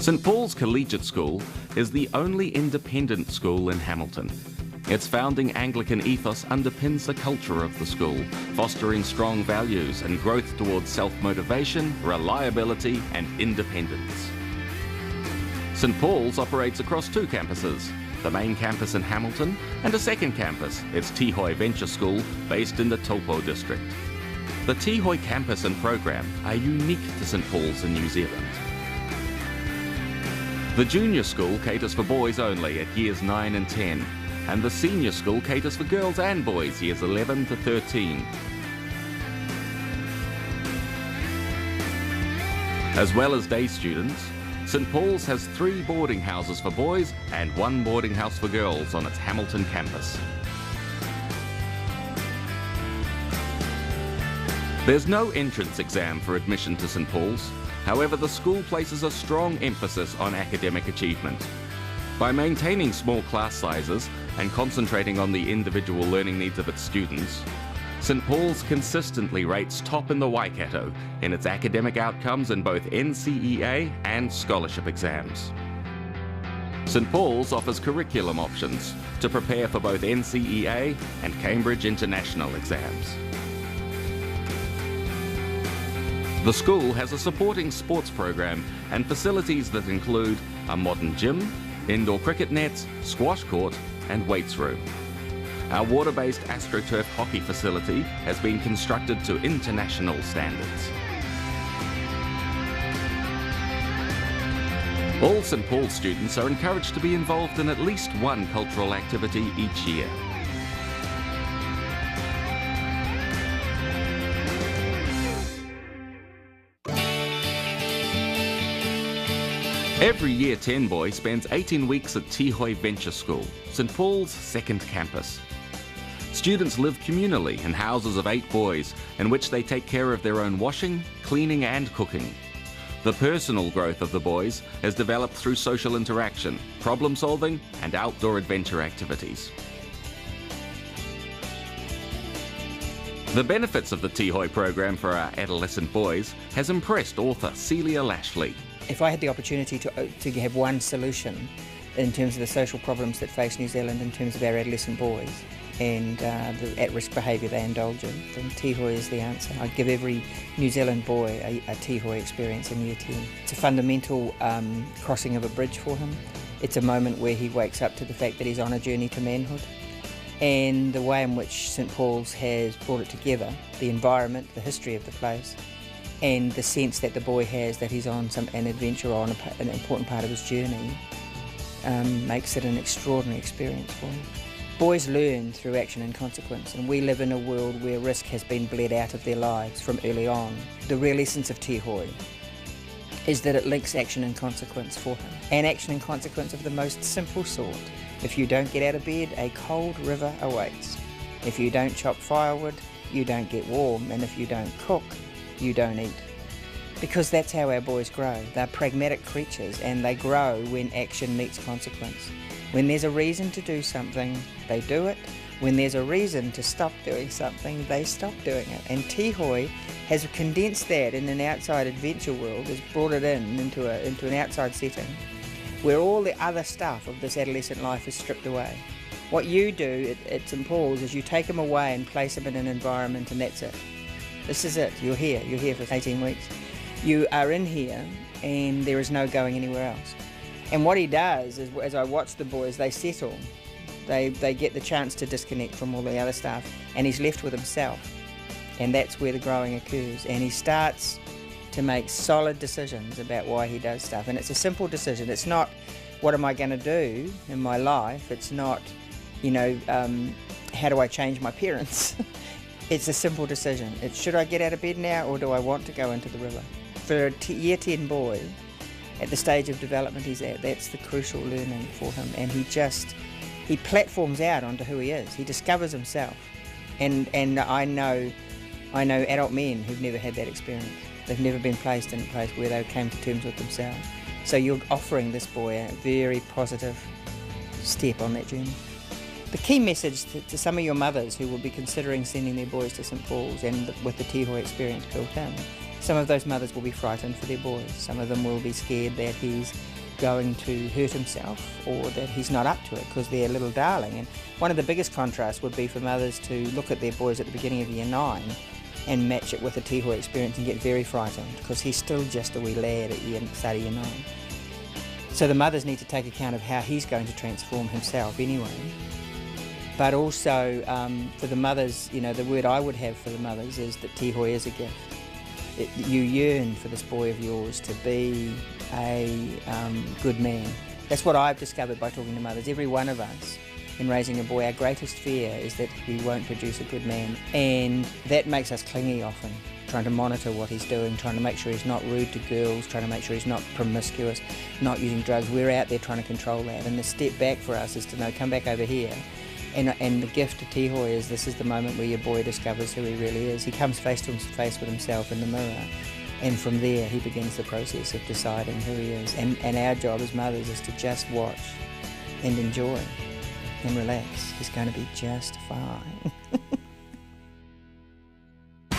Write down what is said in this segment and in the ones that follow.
St Pauls Collegiate School is the only independent school in Hamilton. Its founding Anglican ethos underpins the culture of the school, fostering strong values and growth towards self-motivation, reliability and independence. St Pauls operates across two campuses, the main campus in Hamilton and a second campus, its Tihoi Venture School, based in the Taupo district. The Tihoi campus and program are unique to St Pauls in New Zealand. The junior school caters for boys only at years 9 and 10, and the senior school caters for girls and boys years 11 to 13. As well as day students, St Pauls has 3 boarding houses for boys and 1 boarding house for girls on its Hamilton campus. There's no entrance exam for admission to St Pauls. However, the school places a strong emphasis on academic achievement. By maintaining small class sizes and concentrating on the individual learning needs of its students, St Pauls consistently rates top in the Waikato in its academic outcomes in both NCEA and scholarship exams. St Pauls offers curriculum options to prepare for both NCEA and Cambridge International exams. The school has a supporting sports program and facilities that include a modern gym, indoor cricket nets, squash court and weights room. Our water-based AstroTurf hockey facility has been constructed to international standards. All St Paul's students are encouraged to be involved in at least one cultural activity each year. Every Year 10 boy spends 18 weeks at Tihoi Venture School, St Paul's second campus. Students live communally in houses of 8 boys in which they take care of their own washing, cleaning and cooking. The personal growth of the boys has developed through social interaction, problem solving and outdoor adventure activities. The benefits of the Tihoi program for our adolescent boys has impressed author Celia Lashley. If I had the opportunity to have one solution in terms of the social problems that face New Zealand in terms of our adolescent boys and the at-risk behaviour they indulge in, then Tihoi is the answer. I'd give every New Zealand boy a Tihoi experience in Year 10. It's a fundamental crossing of a bridge for him. It's a moment where he wakes up to the fact that he's on a journey to manhood. And the way in which St Paul's has brought it together, the environment, the history of the place, and the sense that the boy has that he's on an adventure or on an important part of his journey makes it an extraordinary experience for him. Boys learn through action and consequence, and we live in a world where risk has been bled out of their lives from early on. The real essence of Tihoi is that it links action and consequence for him, and action and consequence of the most simple sort. If you don't get out of bed, a cold river awaits. If you don't chop firewood, you don't get warm, and if you don't cook, you don't eat. Because that's how our boys grow. They're pragmatic creatures and they grow when action meets consequence. When there's a reason to do something, they do it. When there's a reason to stop doing something, they stop doing it. And Tihoi has condensed that in an outside adventure world, has brought it into an outside setting where all the other stuff of this adolescent life is stripped away. What you do at St Paul's is you take them away and place them in an environment, and that's it. This is it. You're here for 18 weeks. You are in here and there is no going anywhere else. And what he does is, as I watch the boys, they settle. They get the chance to disconnect from all the other stuff, and he's left with himself. And that's where the growing occurs. And he starts to make solid decisions about why he does stuff. And it's a simple decision. It's not, what am I going to do in my life? It's not, how do I change my parents? It's a simple decision. It's, should I get out of bed now, or do I want to go into the river? For a Year 10 boy, at the stage of development he's at, that's the crucial learning for him. And he platforms out onto who he is. He discovers himself. And I know adult men who've never had that experience. They've never been placed in a place where they came to terms with themselves. So you're offering this boy a very positive step on that journey. The key message to some of your mothers who will be considering sending their boys to St Paul's and with the Tihoi experience built in, Some of those mothers will be frightened for their boys. Some of them will be scared that he's going to hurt himself or that he's not up to it because they're a little darling. And one of the biggest contrasts would be for mothers to look at their boys at the beginning of year 9 and match it with a Tihoi experience and get very frightened because he's still just a wee lad at start of year 9. So the mothers need to take account of how he's going to transform himself anyway. But also for the mothers, you know, the word I would have for the mothers is that Tihoi is a gift. You yearn for this boy of yours to be a good man. That's what I've discovered by talking to mothers. Every one of us in raising a boy, our greatest fear is that he won't produce a good man. And that makes us clingy often, trying to monitor what he's doing, trying to make sure he's not rude to girls, trying to make sure he's not promiscuous, not using drugs. We're out there trying to control that. And the step back for us is to know, come back over here. And the gift to Tihoi is this is the moment where your boy discovers who he really is. He comes face to face with himself in the mirror. And from there, he begins the process of deciding who he is. And our job as mothers is to just watch and enjoy and relax. He's going to be just fine.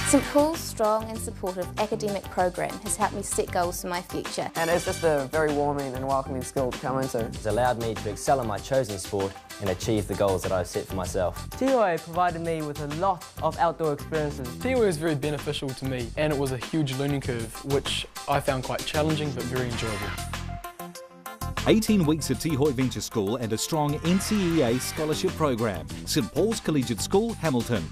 St Paul's strong and supportive academic program has helped me set goals for my future. And it's just a very warming and welcoming school to come into. It's allowed me to excel in my chosen sport and achieve the goals that I've set for myself. Tihoi provided me with a lot of outdoor experiences. Tihoi was very beneficial to me and it was a huge learning curve which I found quite challenging but very enjoyable. 18 weeks at Tihoi Venture School and a strong NCEA scholarship program. St Pauls Collegiate School, Hamilton.